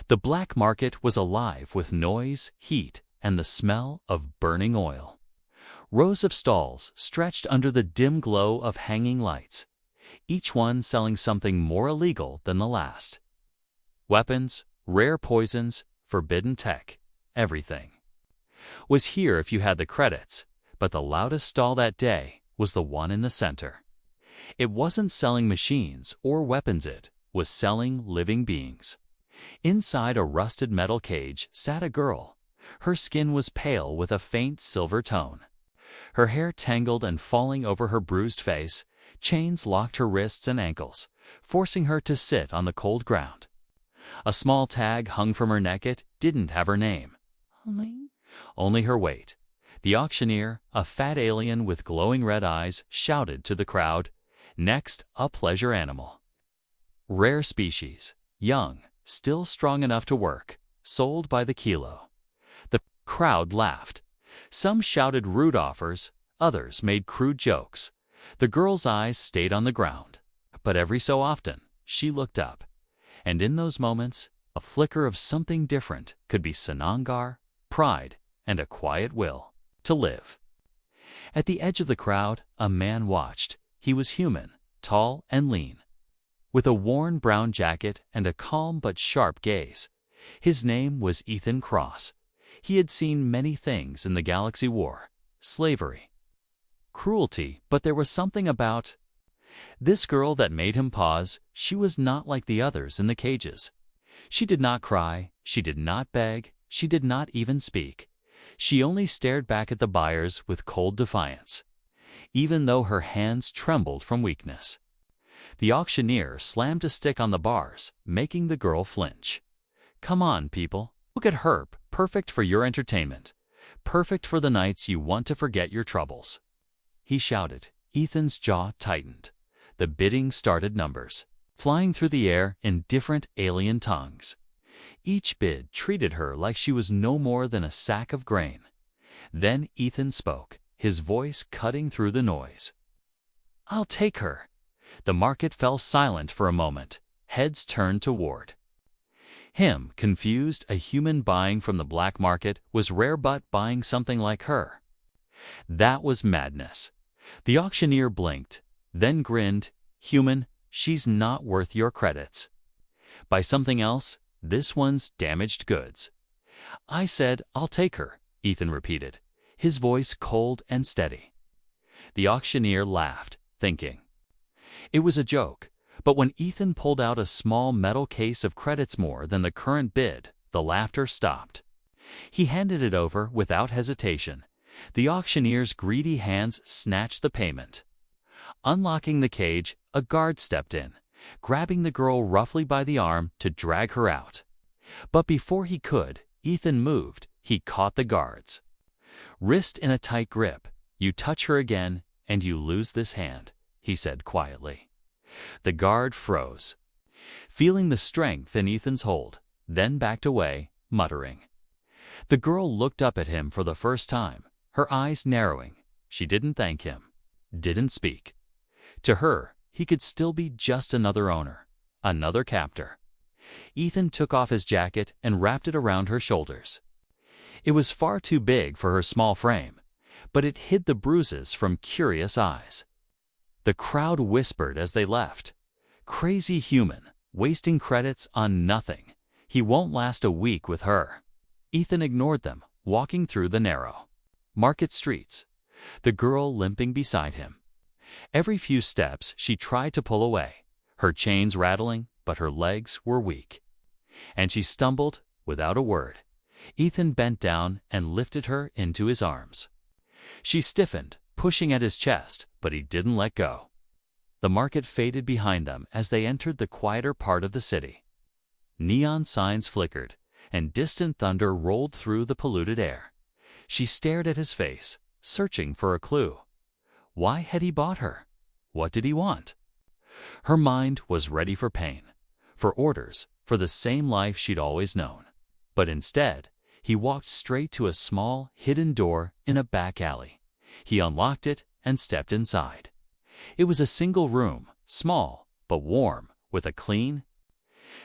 The black market was alive with noise, heat, and the smell of burning oil. Rows of stalls stretched under the dim glow of hanging lights, each one selling something more illegal than the last. Weapons, rare poisons, forbidden tech, everything was here if you had the credits, but the loudest stall that day was the one in the center. It wasn't selling machines or weapons, it was selling living beings. Inside a rusted metal cage sat a girl. Her skin was pale with a faint silver tone. Her hair tangled and falling over her bruised face, chains locked her wrists and ankles, forcing her to sit on the cold ground. A small tag hung from her neck. It didn't have her name, only her weight. The auctioneer, a fat alien with glowing red eyes, shouted to the crowd, "Next, a pleasure animal. Rare species, young, still strong enough to work, sold by the kilo." The crowd laughed. Some shouted rude offers, others made crude jokes. The girl's eyes stayed on the ground, but every so often she looked up, and in those moments a flicker of something different could be Sanangar, pride, and a quiet will to live. At the edge of the crowd, a man watched. He was human, tall and lean, with a worn brown jacket and a calm but sharp gaze. His name was Ethan Cross. He had seen many things in the Galaxy War: slavery, cruelty, but there was something about this girl that made him pause. She was not like the others in the cages. She did not cry, she did not beg, she did not even speak. She only stared back at the buyers with cold defiance, even though her hands trembled from weakness. The auctioneer slammed a stick on the bars, making the girl flinch. "Come on, people. Look at her, perfect for your entertainment. Perfect for the nights you want to forget your troubles," he shouted. Ethan's jaw tightened. The bidding started, numbers flying through the air in different alien tongues. Each bid treated her like she was no more than a sack of grain. Then Ethan spoke, his voice cutting through the noise. "I'll take her." The market fell silent for a moment. Heads turned toward him, confused. A human buying from the black market was rare, but buying something like her, that was madness. The auctioneer blinked, then grinned. "Human, she's not worth your credits. Buy something else. This one's damaged goods." "I said I'll take her," Ethan repeated, his voice cold and steady. The auctioneer laughed, thinking it was a joke, but when Ethan pulled out a small metal case of credits more than the current bid, the laughter stopped. He handed it over without hesitation. The auctioneer's greedy hands snatched the payment. Unlocking the cage, a guard stepped in, grabbing the girl roughly by the arm to drag her out. But before he could, Ethan moved. He caught the guard's wrist in a tight grip. "You touch her again, and you lose this hand," he said quietly. The guard froze, feeling the strength in Ethan's hold, then backed away, muttering. The girl looked up at him for the first time, her eyes narrowing. She didn't thank him, didn't speak. To her, he could still be just another owner, another captor. Ethan took off his jacket and wrapped it around her shoulders. It was far too big for her small frame, but it hid the bruises from curious eyes. The crowd whispered as they left, "Crazy human, wasting credits on nothing. He won't last a week with her." Ethan ignored them, walking through the narrow market streets, the girl limping beside him. Every few steps she tried to pull away, her chains rattling, but her legs were weak, and she stumbled without a word. Ethan bent down and lifted her into his arms. She stiffened, pushing at his chest, but he didn't let go. The market faded behind them as they entered the quieter part of the city. Neon signs flickered, and distant thunder rolled through the polluted air. She stared at his face, searching for a clue. Why had he bought her? What did he want? Her mind was ready for pain, for orders, for the same life she'd always known. But instead, he walked straight to a small, hidden door in a back alley. He unlocked it and stepped inside. It was a single room, small but warm, with a clean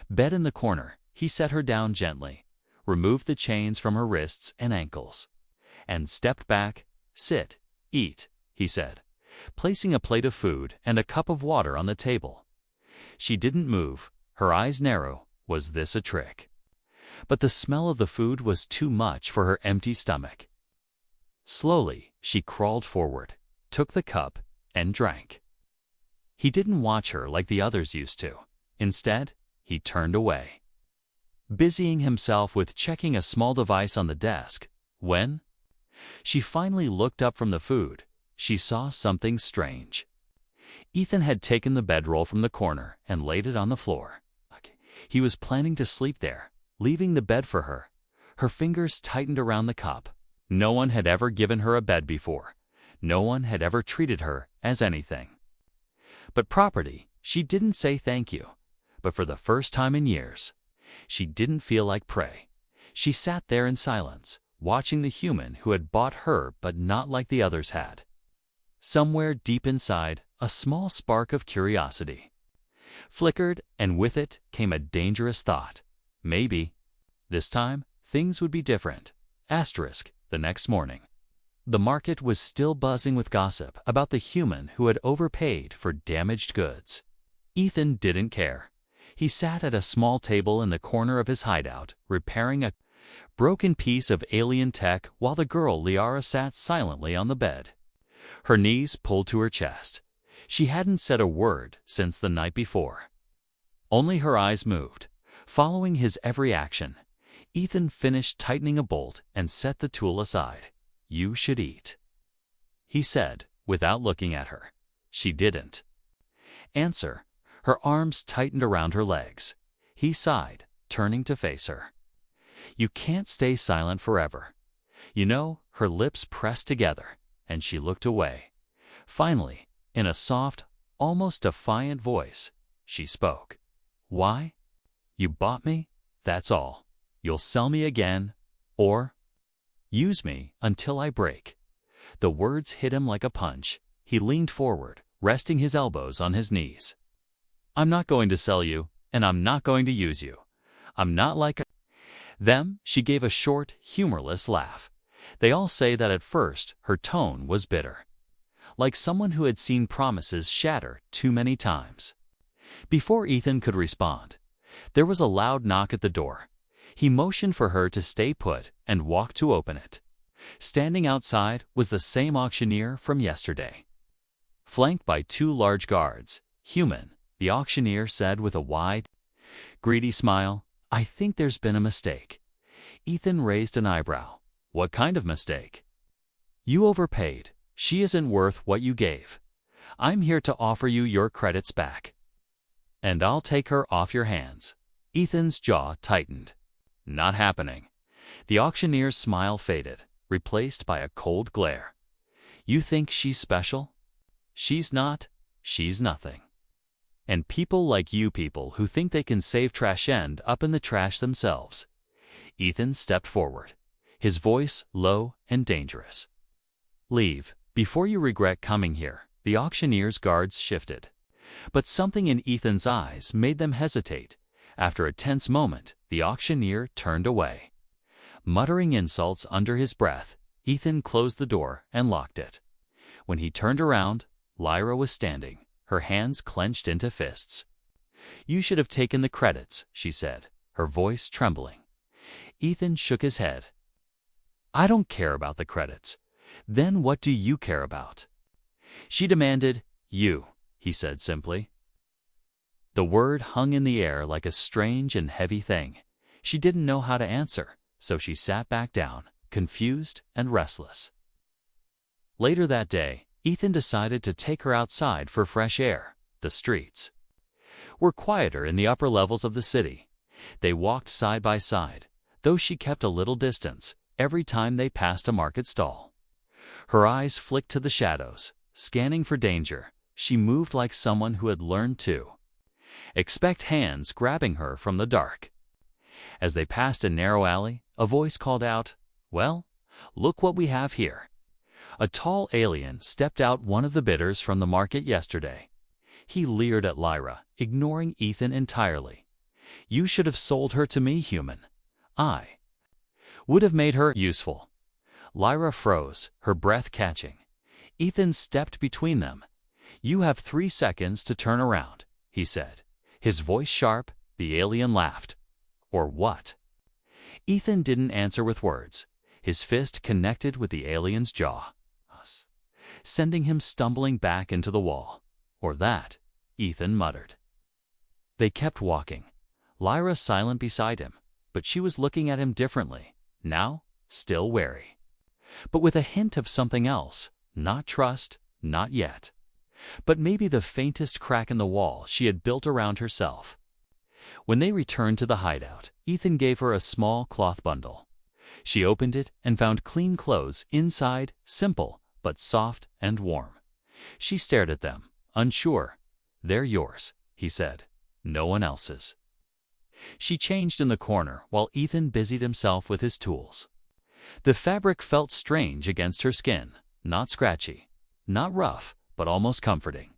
bed in the corner. he set her down gently, removed the chains from her wrists and ankles, and stepped back. "Sit, eat," he said, placing a plate of food and a cup of water on the table. She didn't move, her eyes narrow. Was this a trick? But the smell of the food was too much for her empty stomach. Slowly, she crawled forward, took the cup, and drank. He didn't watch her like the others used to. Instead, he turned away, busying himself with checking a small device on the desk. When she finally looked up from the food, she saw something strange. Ethan had taken the bedroll from the corner and laid it on the floor. He was planning to sleep there, leaving the bed for her. Her fingers tightened around the cup. No one had ever given her a bed before. No one had ever treated her as anything but property. She didn't say thank you. But for the first time in years, she didn't feel like prey. She sat there in silence, watching the human who had bought her but not like the others had. Somewhere deep inside, a small spark of curiosity flickered, and with it came a dangerous thought. Maybe, this time, things would be different. The next morning, the market was still buzzing with gossip about the human who had overpaid for damaged goods. Ethan didn't care. He sat at a small table in the corner of his hideout, repairing a broken piece of alien tech while the girl Lyra sat silently on the bed, her knees pulled to her chest. She hadn't said a word since the night before. Only her eyes moved, following his every action. Ethan finished tightening a bolt and set the tool aside. "You should eat," he said, without looking at her. She didn't answer. Her arms tightened around her legs. He sighed, turning to face her. "You can't stay silent forever." You know, her lips pressed together, and she looked away. Finally, in a soft, almost defiant voice, she spoke. "Why? You bought me, that's all. You'll sell me again, or use me until I break." The words hit him like a punch. He leaned forward, resting his elbows on his knees. "I'm not going to sell you, and I'm not going to use you. I'm not like them." She gave a short, humorless laugh. They all say that at first her tone was bitter, like someone who had seen promises shatter too many times. Before Ethan could respond, there was a loud knock at the door. He motioned for her to stay put and walked to open it. Standing outside was the same auctioneer from yesterday, flanked by two large guards. "Human," the auctioneer said with a wide, greedy smile. "I think there's been a mistake." Ethan raised an eyebrow. "What kind of mistake?" "You overpaid. She isn't worth what you gave. I'm here to offer you your credits back, and I'll take her off your hands." Ethan's jaw tightened. "Not happening." The auctioneer's smile faded, replaced by a cold glare. "You think she's special? She's not. She's nothing. And people like you people who think they can save trash end up in the trash themselves." Ethan stepped forward, his voice low and dangerous. "Leave, before you regret coming here." The auctioneer's guards shifted, but something in Ethan's eyes made them hesitate. After a tense moment, the auctioneer turned away. Muttering insults under his breath, Ethan closed the door and locked it. When he turned around, Lyra was standing, her hands clenched into fists. "You should have taken the credits," she said, her voice trembling. Ethan shook his head. "I don't care about the credits." "Then what do you care about?" she demanded. "You," he said simply. The word hung in the air like a strange and heavy thing. She didn't know how to answer, so she sat back down, confused and restless. Later that day, Ethan decided to take her outside for fresh air. The streets were quieter in the upper levels of the city. They walked side by side, though she kept a little distance every time they passed a market stall. Her eyes flicked to the shadows, scanning for danger. She moved like someone who had learned to expect hands grabbing her from the dark. As they passed a narrow alley, a voice called out, "Well, look what we have here." A tall alien stepped out, one of the bidders from the market yesterday. He leered at Lyra, ignoring Ethan entirely. You should have sold her to me, human. I would have made her useful. Lyra froze, her breath catching. Ethan stepped between them. You have 3 seconds to turn around, he said. His voice sharp, the alien laughed. Or what? Ethan didn't answer with words. His fist connected with the alien's jaw, sending him stumbling back into the wall. Or that, Ethan muttered. They kept walking, Lyra silent beside him, but she was looking at him differently, now still wary. But with a hint of something else, not trust, not yet. But maybe the faintest crack in the wall she had built around herself. When they returned to the hideout, Ethan gave her a small cloth bundle. She opened it and found clean clothes inside, simple, but soft and warm. She stared at them, unsure. They're yours, he said. No one else's. She changed in the corner while Ethan busied himself with his tools. The fabric felt strange against her skin, not scratchy, not rough, but almost comforting.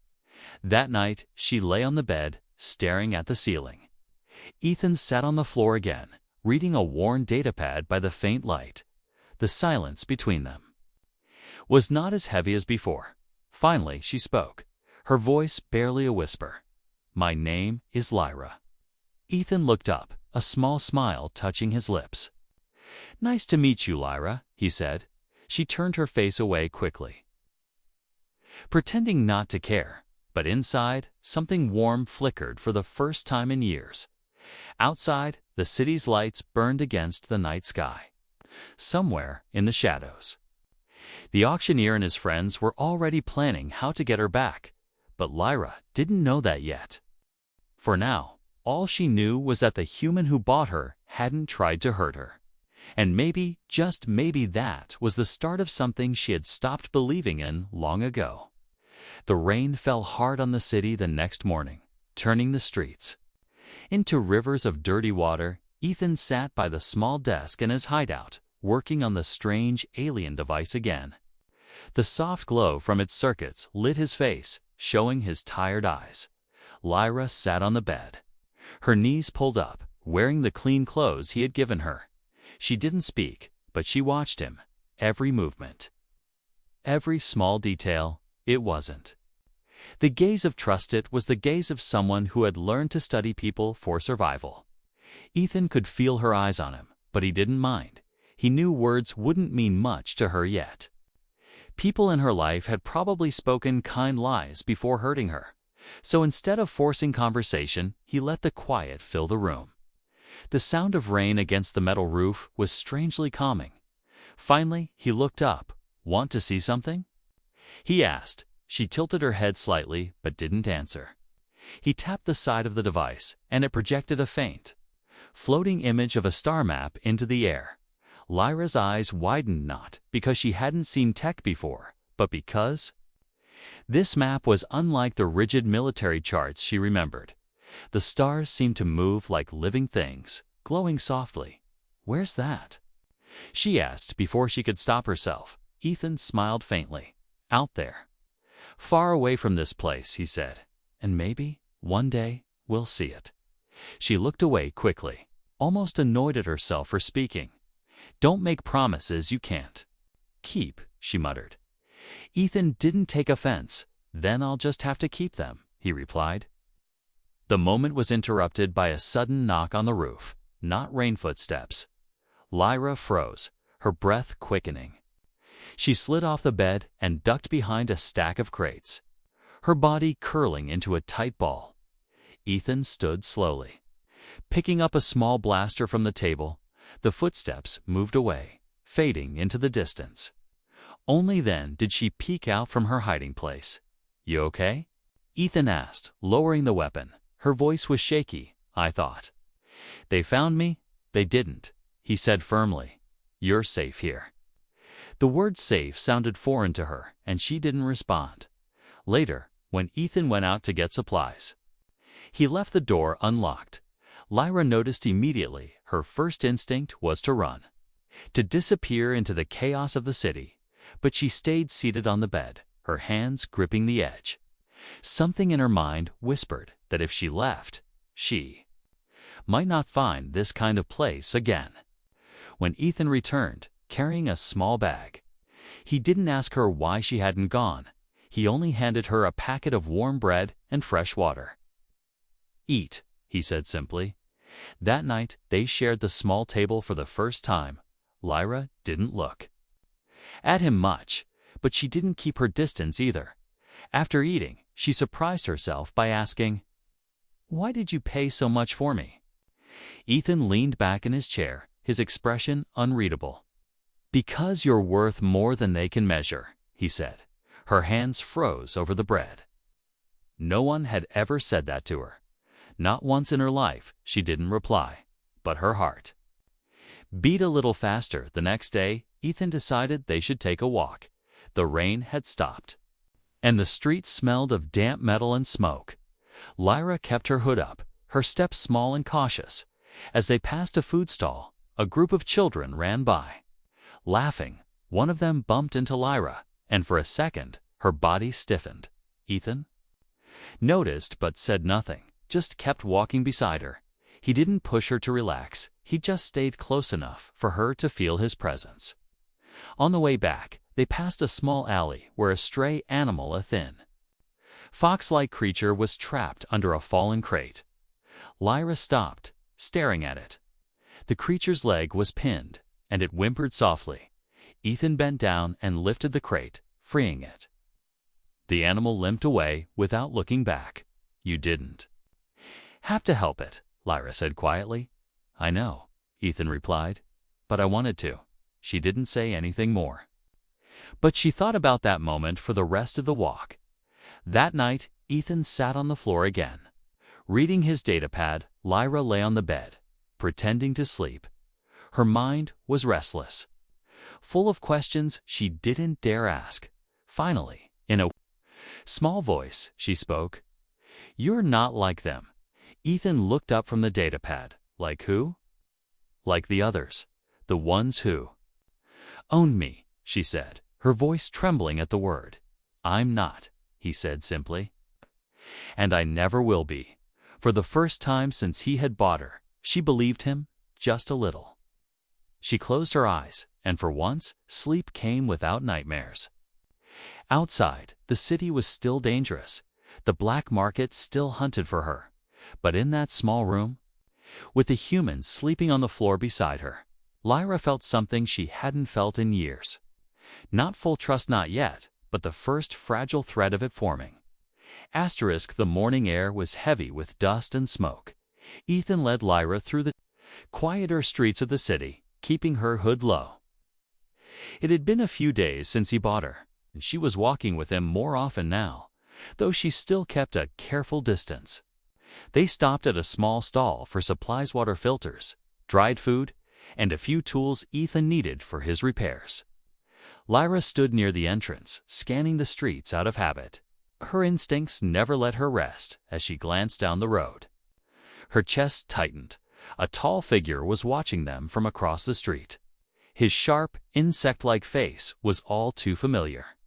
That night, she lay on the bed, staring at the ceiling. Ethan sat on the floor again, reading a worn datapad by the faint light. The silence between them was not as heavy as before. Finally, she spoke, her voice barely a whisper. My name is Lyra. Ethan looked up, a small smile touching his lips. Nice to meet you, Lyra, he said. She turned her face away quickly, pretending not to care, but inside, something warm flickered for the first time in years. Outside, the city's lights burned against the night sky. Somewhere in the shadows, the auctioneer and his friends were already planning how to get her back, but Lyra didn't know that yet. For now, all she knew was that the human who bought her hadn't tried to hurt her. And maybe, just maybe that was the start of something she had stopped believing in long ago. The rain fell hard on the city the next morning, turning the streets into rivers of dirty water. Ethan sat by the small desk in his hideout, working on the strange alien device again. The soft glow from its circuits lit his face, showing his tired eyes. Lyra sat on the bed, her knees pulled up, wearing the clean clothes he had given her. She didn't speak, but she watched him, every movement, every small detail. It wasn't the gaze of trust, it was the gaze of someone who had learned to study people for survival. Ethan could feel her eyes on him, but he didn't mind. He knew words wouldn't mean much to her yet. People in her life had probably spoken kind lies before hurting her, so instead of forcing conversation, he let the quiet fill the room. The sound of rain against the metal roof was strangely calming. Finally, he looked up. Want to see something? He asked. She tilted her head slightly, but didn't answer. He tapped the side of the device, and it projected a faint, floating image of a star map into the air. Lyra's eyes widened, not because she hadn't seen tech before, but because this map was unlike the rigid military charts she remembered. The stars seemed to move like living things, glowing softly. Where's that? She asked before she could stop herself. Ethan smiled faintly. Out there. Far away from this place, he said. And maybe, one day, we'll see it. She looked away quickly, almost annoyed at herself for speaking. Don't make promises you can't keep, she muttered. Ethan didn't take offense. Then I'll just have to keep them, he replied. The moment was interrupted by a sudden knock on the roof, not rain footsteps. Lyra froze, her breath quickening. She slid off the bed and ducked behind a stack of crates, her body curling into a tight ball. Ethan stood slowly, picking up a small blaster from the table. The footsteps moved away, fading into the distance. Only then did she peek out from her hiding place. You okay? Ethan asked, lowering the weapon. Her voice was shaky. I thought they found me. They didn't, he said firmly. You're safe here. The word safe sounded foreign to her, and she didn't respond. Later, when Ethan went out to get supplies, he left the door unlocked. Lyra noticed immediately her first instinct was to run, to disappear into the chaos of the city, but she stayed seated on the bed, her hands gripping the edge. Something in her mind whispered that if she left, she might not find this kind of place again. When Ethan returned, carrying a small bag, he didn't ask her why she hadn't gone. He only handed her a packet of warm bread and fresh water. "Eat," he said simply. That night, they shared the small table for the first time. Lyra didn't look at him much, but she didn't keep her distance either. After eating, she surprised herself by asking, "Why did you pay so much for me?" Ethan leaned back in his chair, his expression unreadable. "Because you're worth more than they can measure," he said. Her hands froze over the bread. No one had ever said that to her. Not once in her life. She didn't reply, but her heart beat a little faster. The next day, Ethan decided they should take a walk. The rain had stopped, and the streets smelled of damp metal and smoke. Lyra kept her hood up, her steps small and cautious. As they passed a food stall, a group of children ran by. Laughing, one of them bumped into Lyra, and for a second, her body stiffened. Ethan noticed but said nothing, just kept walking beside her. He didn't push her to relax, he just stayed close enough for her to feel his presence. On the way back, they passed a small alley where a stray animal, a thin, fox-like creature, was trapped under a fallen crate. Lyra stopped, staring at it. The creature's leg was pinned, and it whimpered softly. Ethan bent down and lifted the crate, freeing it. The animal limped away without looking back. "You didn't have to help it," Lyra said quietly. "I know," Ethan replied, "but I wanted to." She didn't say anything more, but she thought about that moment for the rest of the walk. That night, Ethan sat on the floor again. Reading his datapad, Lyra lay on the bed, pretending to sleep. Her mind was restless, full of questions she didn't dare ask. Finally, in a small voice, she spoke. "You're not like them." Ethan looked up from the datapad. "Like who?" "Like the others. The ones who owned me," she said, her voice trembling at the word. "I'm not," he said simply. "And I never will be." For the first time since he had bought her, she believed him, just a little. She closed her eyes, and for once, sleep came without nightmares. Outside, the city was still dangerous. The black market still hunted for her. But in that small room, with the humans sleeping on the floor beside her, Lyra felt something she hadn't felt in years. Not full trust, not yet, but the first fragile thread of it forming. The morning air was heavy with dust and smoke. Ethan led Lyra through the quieter streets of the city, keeping her hood low. It had been a few days since he bought her, and she was walking with him more often now, though she still kept a careful distance. They stopped at a small stall for supplies, water filters, dried food, and a few tools Ethan needed for his repairs. Lyra stood near the entrance, scanning the streets out of habit. Her instincts never let her rest as she glanced down the road. Her chest tightened. A tall figure was watching them from across the street. His sharp, insect-like face was all too familiar.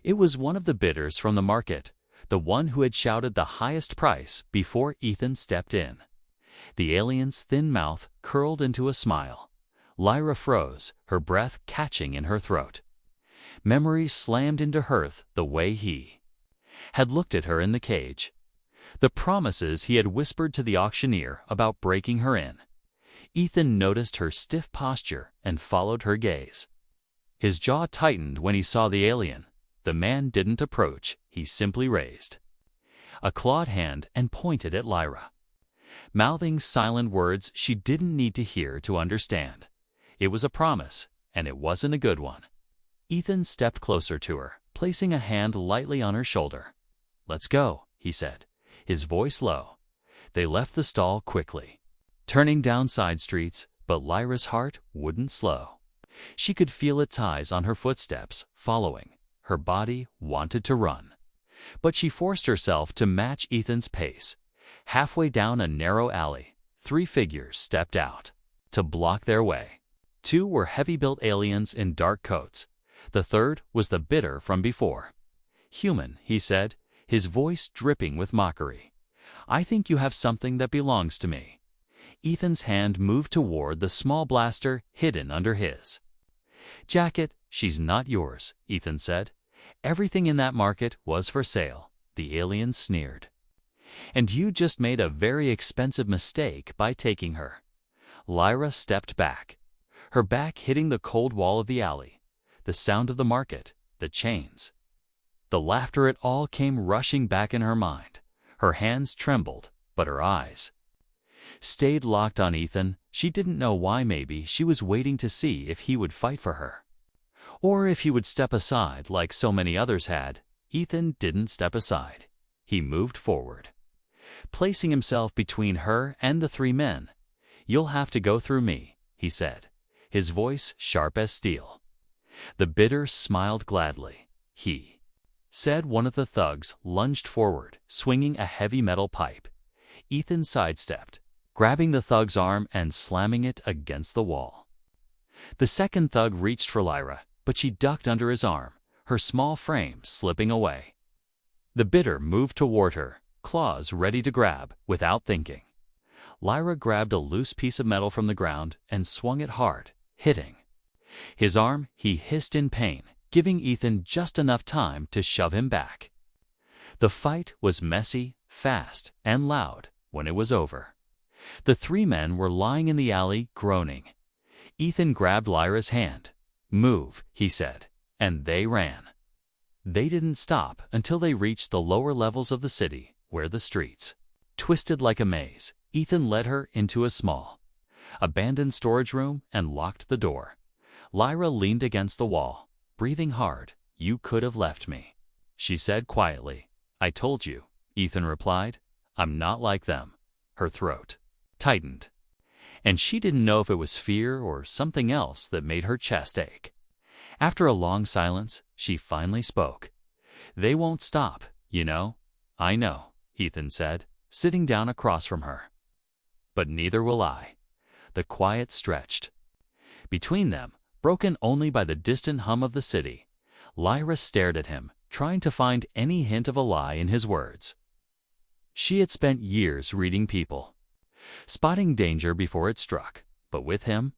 It was one of the bidders from the market, the one who had shouted the highest price before Ethan stepped in. The alien's thin mouth curled into a smile. Lyra froze, her breath catching in her throat. Memories slammed into her the way he had looked at her in the cage. The promises he had whispered to the auctioneer about breaking her in. Ethan noticed her stiff posture and followed her gaze. His jaw tightened when he saw the alien. The man didn't approach, he simply raised a clawed hand and pointed at Lyra, mouthing silent words she didn't need to hear to understand. It was a promise, and it wasn't a good one. Ethan stepped closer to her, placing a hand lightly on her shoulder. "Let's go," he said, his voice low. They left the stall quickly, turning down side streets, but Lyra's heart wouldn't slow. She could feel its eyes on her footsteps, following. Her body wanted to run, but she forced herself to match Ethan's pace. Halfway down a narrow alley, 3 figures stepped out to block their way. 2 were heavy-built aliens in dark coats. The third was the bidder from before. "Human," he said, his voice dripping with mockery. "I think you have something that belongs to me." Ethan's hand moved toward the small blaster hidden under his jacket. "She's not yours," Ethan said. "Everything in that market was for sale," the alien sneered. "And you just made a very expensive mistake by taking her." Lyra stepped back, her back hitting the cold wall of the alley, the sound of the market, the chains. The laughter, it all came rushing back in her mind. Her hands trembled, but her eyes stayed locked on Ethan. She didn't know why. Maybe she was waiting to see if he would fight for her, or if he would step aside like so many others had. Ethan didn't step aside. He moved forward, placing himself between her and the three men. "You'll have to go through me," he said, his voice sharp as steel. The bidder smiled gladly. "He said." One of the thugs lunged forward, swinging a heavy metal pipe. Ethan sidestepped, grabbing the thug's arm and slamming it against the wall. The second thug reached for Lyra, but she ducked under his arm, her small frame slipping away. The bidder moved toward her, claws ready to grab, without thinking. Lyra grabbed a loose piece of metal from the ground and swung it hard, hitting his arm. He hissed in pain, giving Ethan just enough time to shove him back. The fight was messy, fast, and loud. When it was over, the three men were lying in the alley, groaning. Ethan grabbed Lyra's hand. "Move," he said, and they ran. They didn't stop until they reached the lower levels of the city, where the streets twisted like a maze. Ethan led her into a small, abandoned storage room and locked the door. Lyra leaned against the wall, breathing hard. "You could have left me," she said quietly. "I told you," Ethan replied. "I'm not like them." Her throat tightened, and she didn't know if it was fear or something else that made her chest ache. After a long silence, she finally spoke. "They won't stop, you know." "I know," Ethan said, sitting down across from her. "But neither will I." The quiet stretched between them, broken only by the distant hum of the city. Lyra stared at him, trying to find any hint of a lie in his words. She had spent years reading people, spotting danger before it struck, but with him,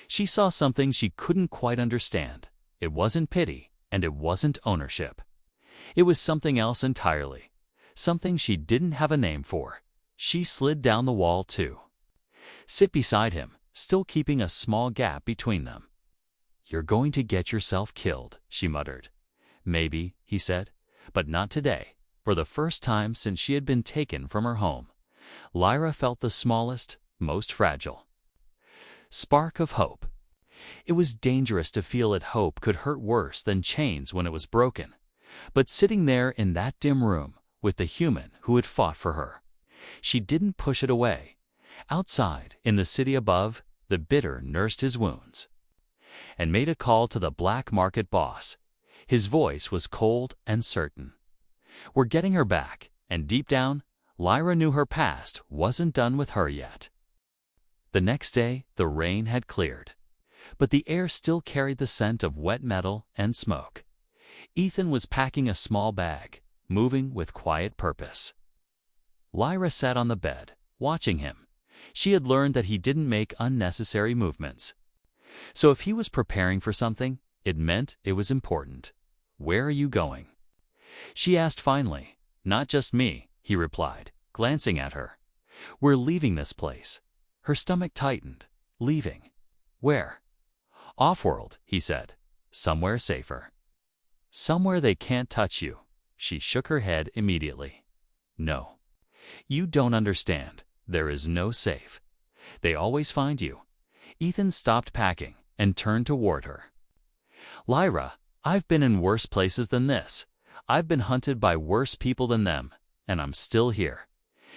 she saw something she couldn't quite understand. It wasn't pity, and it wasn't ownership. It was something else entirely, something she didn't have a name for. She slid down the wall too, sit beside him, still keeping a small gap between them. "You're going to get yourself killed," she muttered. "Maybe," he said, "but not today." For the first time since she had been taken from her home, Lyra felt the smallest, most fragile spark of hope. It was dangerous to feel that hope could hurt worse than chains when it was broken. But sitting there in that dim room with the human who had fought for her, she didn't push it away. Outside, in the city above, the bidder nursed his wounds and made a call to the black market boss. His voice was cold and certain. "We're getting her back," and deep down, Lyra knew her past wasn't done with her yet. The next day, the rain had cleared, but the air still carried the scent of wet metal and smoke. Ethan was packing a small bag, moving with quiet purpose. Lyra sat on the bed, watching him. She had learned that he didn't make unnecessary movements. So if he was preparing for something, it meant it was important. "Where are you going?" she asked finally. "Not just me," he replied, glancing at her. "We're leaving this place." Her stomach tightened. "Leaving? Where?" "Off-world," he said. "Somewhere safer. Somewhere they can't touch you." She shook her head immediately. "No. You don't understand. There is no safe. They always find you." Ethan stopped packing and turned toward her. "Lyra, I've been in worse places than this. I've been hunted by worse people than them, and I'm still here.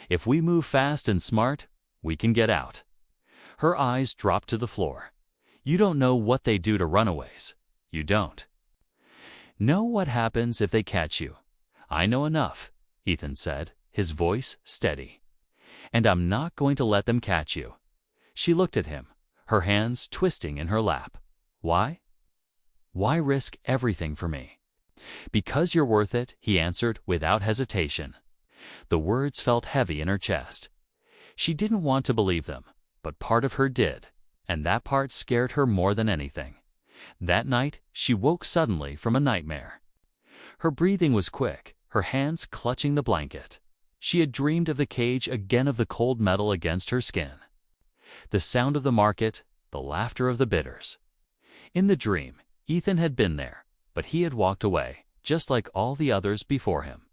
If we move fast and smart, we can get out." Her eyes dropped to the floor. "You don't know what they do to runaways. You don't know what happens if they catch you." "I know enough," Ethan said, his voice steady. "And I'm not going to let them catch you." She looked at him, her hands twisting in her lap. "Why? Why risk everything for me?" "Because you're worth it," he answered without hesitation. The words felt heavy in her chest. She didn't want to believe them, but part of her did, and that part scared her more than anything. That night, she woke suddenly from a nightmare. Her breathing was quick, her hands clutching the blanket. She had dreamed of the cage again, of the cold metal against her skin. The sound of the market, the laughter of the bidders. In the dream, Ethan had been there, but he had walked away, just like all the others before him.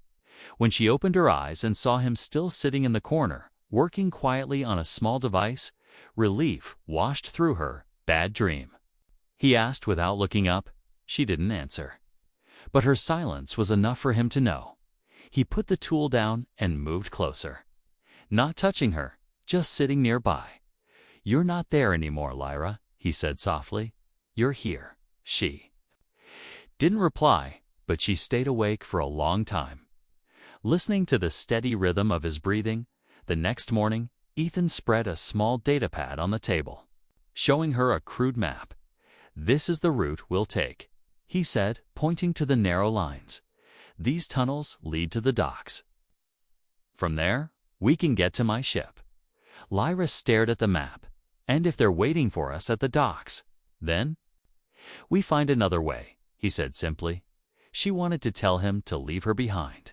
When she opened her eyes and saw him still sitting in the corner, working quietly on a small device, relief washed through her. "Bad dream?" he asked without looking up. She didn't answer. But her silence was enough for him to know. He put the tool down and moved closer. Not touching her, just sitting nearby. "You're not there anymore, Lyra," he said softly. "You're here." She didn't reply, but she stayed awake for a long time, listening to the steady rhythm of his breathing. The next morning, Ethan spread a small data pad on the table, showing her a crude map. "This is the route we'll take," he said, pointing to the narrow lines. "These tunnels lead to the docks. From there, we can get to my ship." Lyra stared at the map. "And if they're waiting for us at the docks, then?" "We find another way," he said simply. She wanted to tell him to leave her behind,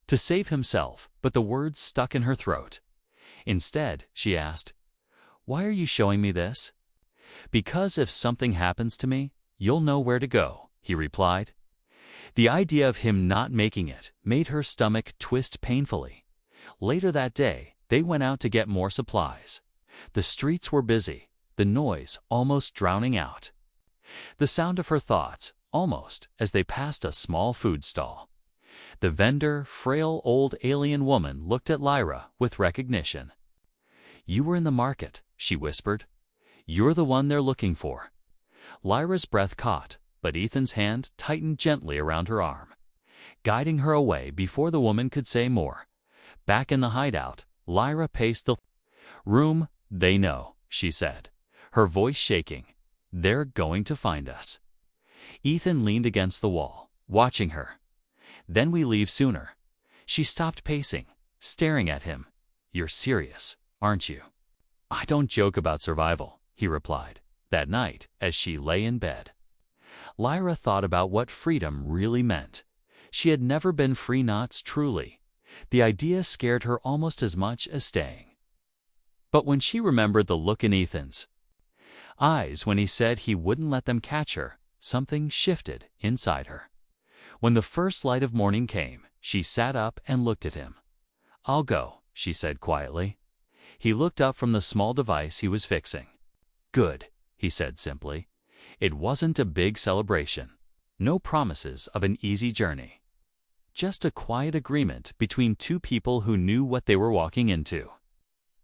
to save himself, but the words stuck in her throat. Instead, she asked, "Why are you showing me this?" "Because if something happens to me, you'll know where to go," he replied. The idea of him not making it made her stomach twist painfully. Later that day, they went out to get more supplies. The streets were busy, the noise almost drowning out the sound of her thoughts, almost as they passed a small food stall. The vendor, frail old alien woman, looked at Lyra with recognition. "You were in the market," she whispered. "You're the one they're looking for." Lyra's breath caught, but Ethan's hand tightened gently around her arm, guiding her away before the woman could say more. Back in the hideout, Lyra paced the room. "They know," she said, her voice shaking. "They're going to find us." Ethan leaned against the wall, watching her. "Then we leave sooner." She stopped pacing, staring at him. "You're serious, aren't you?" "I don't joke about survival," he replied, that night as she lay in bed. Lyra thought about what freedom really meant. She had never been free, not truly. The idea scared her almost as much as staying. But when she remembered the look in Ethan's eyes when he said he wouldn't let them catch her, something shifted inside her. When the first light of morning came, she sat up and looked at him. "I'll go," she said quietly. He looked up from the small device he was fixing. "Good," he said simply. It wasn't a big celebration. No promises of an easy journey. Just a quiet agreement between two people who knew what they were walking into.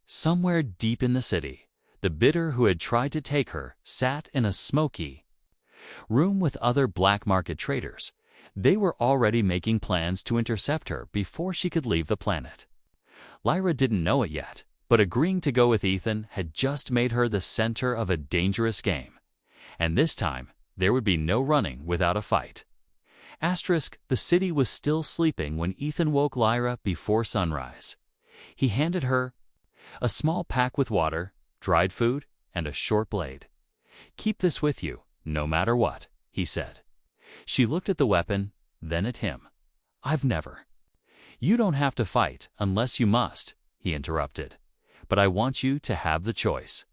Somewhere deep in the city, the bidder who had tried to take her sat in a smoky room with other black market traders. They were already making plans to intercept her before she could leave the planet. Lyra didn't know it yet, but agreeing to go with Ethan had just made her the center of a dangerous game. And this time, there would be no running without a fight. The city was still sleeping when Ethan woke Lyra before sunrise. He handed her a small pack with water, dried food, and a short blade. "Keep this with you, no matter what," he said. She looked at the weapon, then at him. "I've never." "You don't have to fight unless you must," he interrupted. "But I want you to have the choice."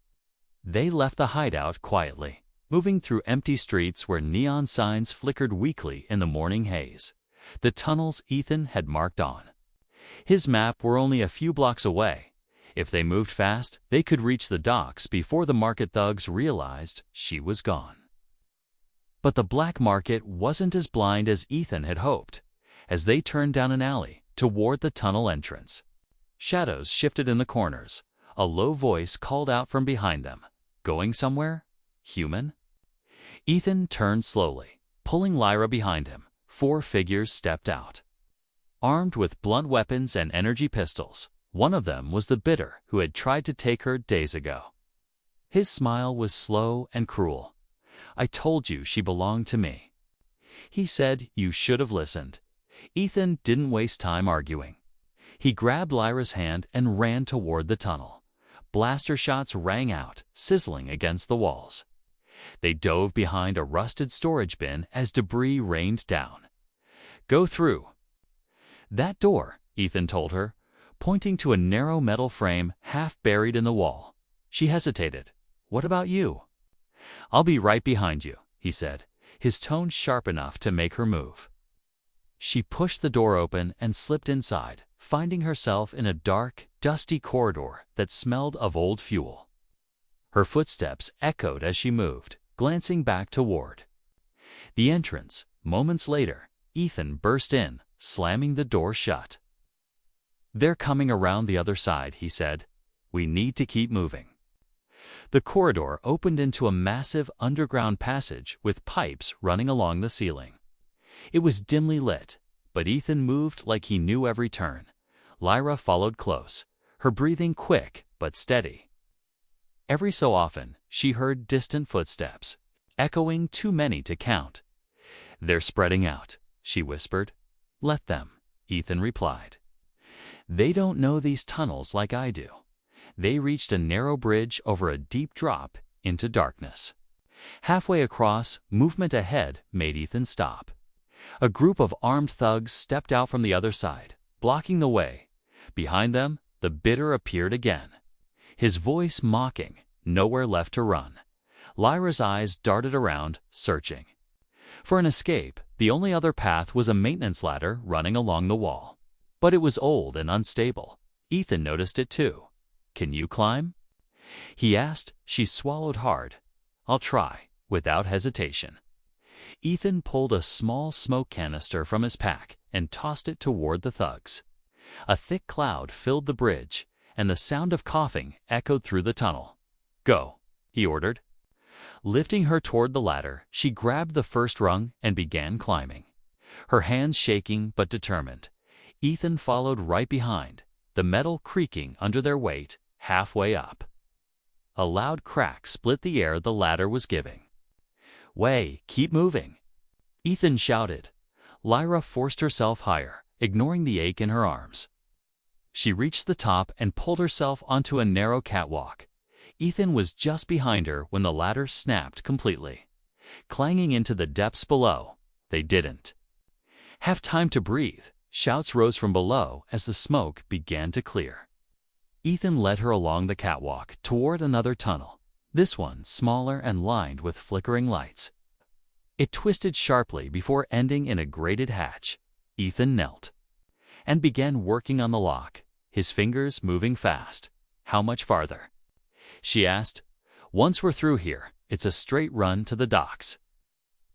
They left the hideout quietly, moving through empty streets where neon signs flickered weakly in the morning haze. The tunnels Ethan had marked on his map were only a few blocks away. If they moved fast, they could reach the docks before the market thugs realized she was gone. But the black market wasn't as blind as Ethan had hoped. As they turned down an alley toward the tunnel entrance, shadows shifted in the corners. A low voice called out from behind them. "Going somewhere? Human?" Ethan turned slowly, pulling Lyra behind him. 4 figures stepped out, armed with blunt weapons and energy pistols. One of them was the bidder who had tried to take her days ago. His smile was slow and cruel. "I told you she belonged to me," he said. "You should have listened." Ethan didn't waste time arguing. He grabbed Lyra's hand and ran toward the tunnel. Blaster shots rang out, sizzling against the walls. They dove behind a rusted storage bin as debris rained down. "Go through." "That door," Ethan told her, pointing to a narrow metal frame half buried in the wall. She hesitated. "What about you?" "I'll be right behind you," he said, his tone sharp enough to make her move. She pushed the door open and slipped inside, finding herself in a dark, dusty corridor that smelled of old fuel. Her footsteps echoed as she moved, glancing back toward the entrance. Moments later, Ethan burst in, slamming the door shut. "They're coming around the other side," he said. "We need to keep moving." The corridor opened into a massive underground passage with pipes running along the ceiling. It was dimly lit, but Ethan moved like he knew every turn. Lyra followed close, her breathing quick but steady. Every so often, she heard distant footsteps, echoing too many to count. "They're spreading out," she whispered. "Let them," Ethan replied. "They don't know these tunnels like I do." They reached a narrow bridge over a deep drop into darkness. Halfway across, movement ahead made Ethan stop. A group of armed thugs stepped out from the other side, blocking the way. Behind them, the Bitter appeared again, his voice mocking, nowhere left to run. Lyra's eyes darted around, searching for an escape. The only other path was a maintenance ladder running along the wall. But it was old and unstable. Ethan noticed it too. "Can you climb?" he asked. She swallowed hard. "I'll try," without hesitation. Ethan pulled a small smoke canister from his pack and tossed it toward the thugs. A thick cloud filled the bridge, and the sound of coughing echoed through the tunnel. "Go," he ordered. Lifting her toward the ladder, she grabbed the first rung and began climbing, her hands shaking but determined. Ethan followed right behind, the metal creaking under their weight halfway up. A loud crack split the air the ladder was giving. "Way, keep moving," Ethan shouted. Lyra forced herself higher, ignoring the ache in her arms. She reached the top and pulled herself onto a narrow catwalk. Ethan was just behind her when the ladder snapped completely. Clanging into the depths below, they didn't have time to breathe. Shouts rose from below as the smoke began to clear. Ethan led her along the catwalk toward another tunnel, this one smaller and lined with flickering lights. It twisted sharply before ending in a grated hatch. Ethan knelt and began working on the lock, his fingers moving fast. "How much farther?" she asked. "Once we're through here, it's a straight run to the docks,"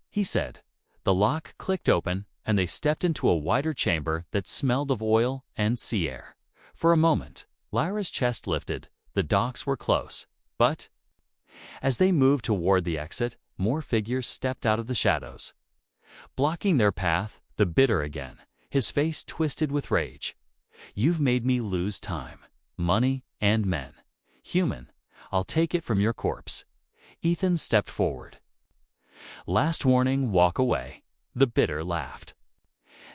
he said. The lock clicked open, and they stepped into a wider chamber that smelled of oil and sea air. For a moment, Lyra's chest lifted. The docks were close, but as they moved toward the exit, more figures stepped out of the shadows. Blocking their path, the Bitter again, his face twisted with rage. "You've made me lose time, money, and men. Human, I'll take it from your corpse." Ethan stepped forward. "Last warning, walk away," the Bitter laughed.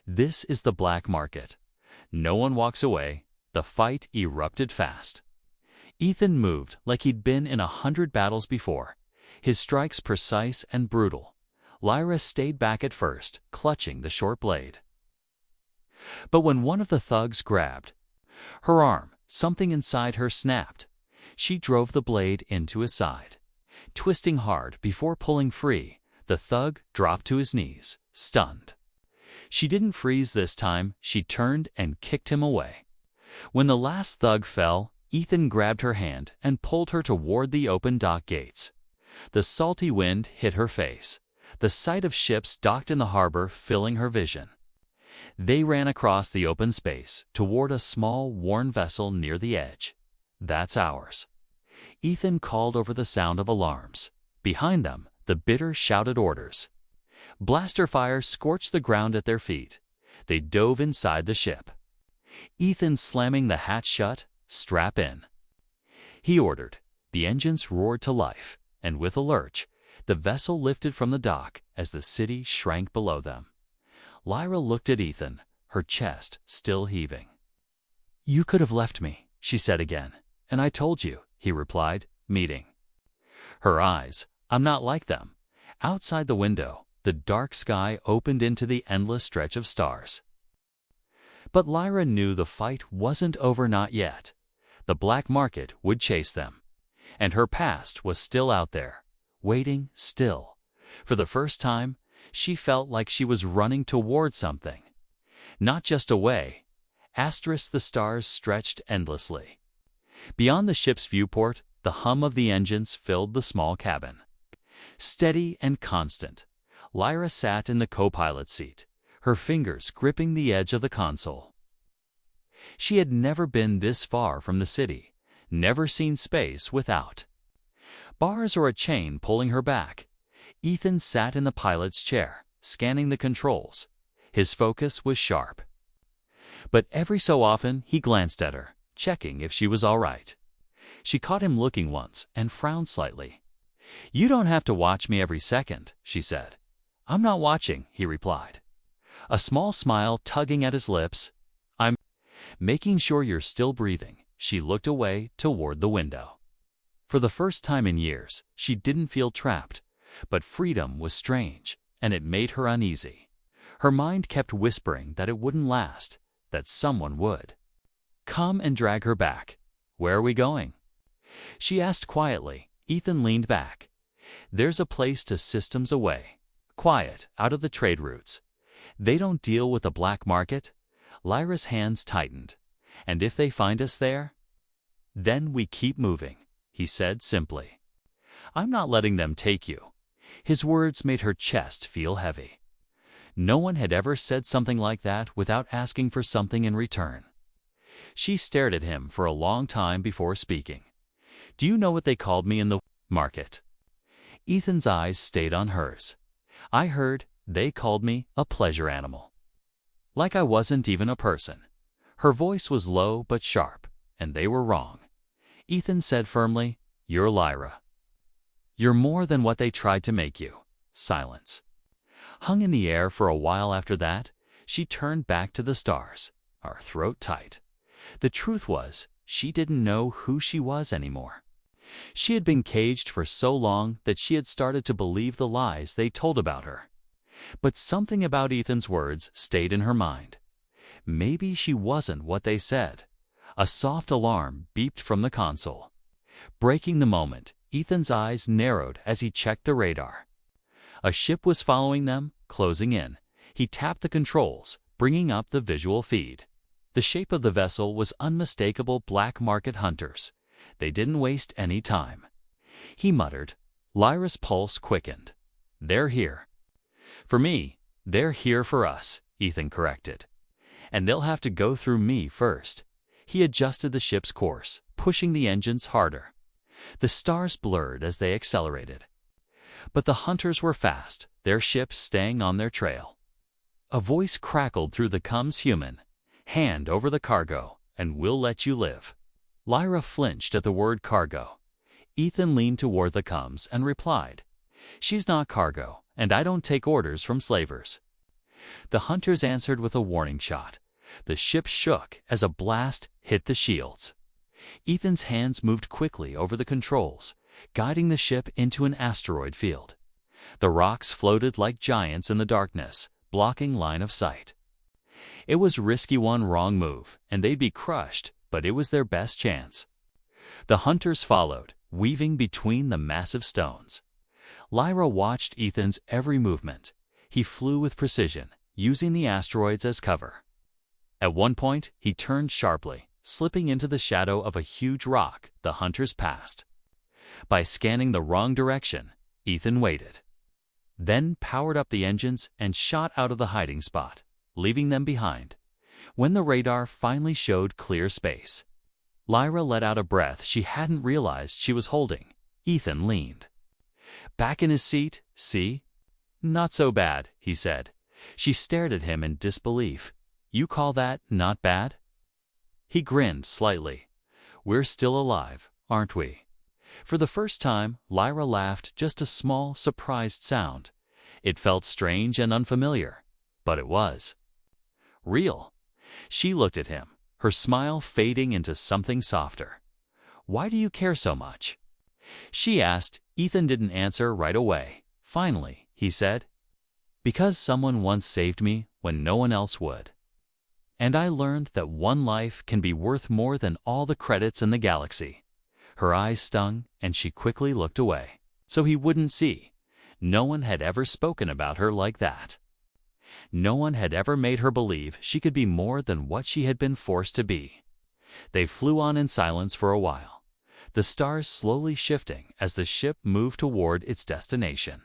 "This is the black market. No one walks away." The fight erupted fast. Ethan moved like he'd been in 100 battles before, his strikes precise and brutal. Lyra stayed back at first, clutching the short blade. But when one of the thugs grabbed her arm, something inside her snapped. She drove the blade into his side. Twisting hard before pulling free, the thug dropped to his knees, stunned. She didn't freeze this time. She turned and kicked him away. When the last thug fell, Ethan grabbed her hand and pulled her toward the open dock gates. The salty wind hit her face, the sight of ships docked in the harbor filling her vision. They ran across the open space toward a small, worn vessel near the edge. "That's ours," Ethan called over the sound of alarms. Behind them, the Bitter shouted orders. Blaster fire scorched the ground at their feet. They dove inside the ship. Ethan slamming the hatch shut. "Strap in," he ordered. The engines roared to life, and with a lurch, the vessel lifted from the dock as the city shrank below them. Lyra looked at Ethan, her chest still heaving. "You could have left me," she said again. "And I told you," he replied, meeting her eyes. "I'm not like them." Outside the window, the dark sky opened into the endless stretch of stars. But Lyra knew the fight wasn't over, not yet. The black market would chase them. And her past was still out there, waiting still. For the first time, she felt like she was running toward something. Not just away. The stars stretched endlessly. Beyond the ship's viewport, the hum of the engines filled the small cabin. Steady and constant, Lyra sat in the co-pilot seat, her fingers gripping the edge of the console. She had never been this far from the city, never seen space without bars or a chain pulling her back. Ethan sat in the pilot's chair, scanning the controls. His focus was sharp. But every so often he glanced at her, checking if she was all right. She caught him looking once and frowned slightly. "You don't have to watch me every second," she said. "I'm not watching," he replied, a small smile tugging at his lips. "I'm making sure you're still breathing." She looked away toward the window. For the first time in years, she didn't feel trapped, but freedom was strange, and it made her uneasy. Her mind kept whispering that it wouldn't last, that someone would come and drag her back. "Where are we going?" she asked quietly. Ethan leaned back. "There's a place to systems away. Quiet, out of the trade routes. They don't deal with the black market." Lyra's hands tightened. "And if they find us there?" "Then we keep moving," he said simply. "I'm not letting them take you." His words made her chest feel heavy. No one had ever said something like that without asking for something in return. She stared at him for a long time before speaking. "Do you know what they called me in the market?" Ethan's eyes stayed on hers. "I heard they called me a pleasure animal. Like I wasn't even a person." Her voice was low but sharp, and they were wrong. Ethan said firmly, "You're Lyra. You're more than what they tried to make you." Silence hung in the air for a while. After that, she turned back to the stars, her throat tight. The truth was, she didn't know who she was anymore. She had been caged for so long that she had started to believe the lies they told about her. But something about Ethan's words stayed in her mind. Maybe she wasn't what they said. A soft alarm beeped from the console. Breaking the moment, Ethan's eyes narrowed as he checked the radar. A ship was following them, closing in. He tapped the controls, bringing up the visual feed. The shape of the vessel was unmistakable. Black market hunters. They didn't waste any time. He muttered. Lyra's pulse quickened. "They're here." "For me, they're here for us," Ethan corrected. "And they'll have to go through me first." He adjusted the ship's course, pushing the engines harder. The stars blurred as they accelerated. But the hunters were fast, their ship staying on their trail. A voice crackled through the comms. "Human, hand over the cargo, and we'll let you live." Lyra flinched at the word cargo. Ethan leaned toward the comms and replied, "She's not cargo, and I don't take orders from slavers." The hunters answered with a warning shot. The ship shook as a blast hit the shields. Ethan's hands moved quickly over the controls, guiding the ship into an asteroid field. The rocks floated like giants in the darkness, blocking line of sight. It was risky. One wrong move, and they'd be crushed, but it was their best chance. The hunters followed, weaving between the massive stones. Lyra watched Ethan's every movement. He flew with precision, using the asteroids as cover. At one point, he turned sharply, slipping into the shadow of a huge rock the hunters passed. By scanning the wrong direction, Ethan waited. Then powered up the engines and shot out of the hiding spot, leaving them behind. When the radar finally showed clear space, Lyra let out a breath she hadn't realized she was holding. Ethan leaned back in his seat. "See? Not so bad," he said. She stared at him in disbelief. "You call that not bad?" He grinned slightly. "We're still alive, aren't we?" For the first time, Lyra laughed, just a small, surprised sound. It felt strange and unfamiliar, but it was real. She looked at him, her smile fading into something softer. "Why do you care so much?" she asked. Ethan didn't answer right away. Finally, he said, "Because someone once saved me when no one else would. And I learned that one life can be worth more than all the credits in the galaxy." Her eyes stung, and she quickly looked away, so he wouldn't see. No one had ever spoken about her like that. No one had ever made her believe she could be more than what she had been forced to be. They flew on in silence for a while, the stars slowly shifting as the ship moved toward its destination.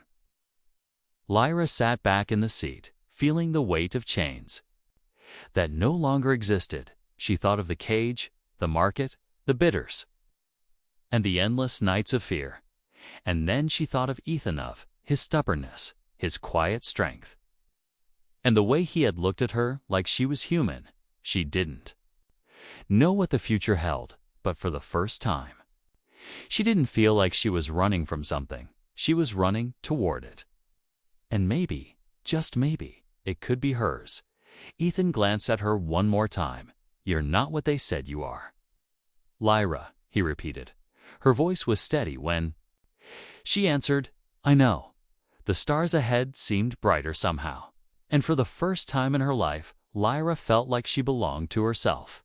Lyra sat back in the seat, feeling the weight of chains that no longer existed. She thought of the cage, the market, the bitters, and the endless nights of fear. And then she thought of Ethan, of his stubbornness, his quiet strength, and the way he had looked at her like she was human. She didn't know what the future held, but for the first time, she didn't feel like she was running from something. She was running toward it. And maybe, just maybe, it could be hers. Ethan glanced at her one more time. "You're not what they said you are." "Lyra," he repeated. Her voice was steady when she answered, "I know." The stars ahead seemed brighter somehow, and for the first time in her life, Lyra felt like she belonged to herself.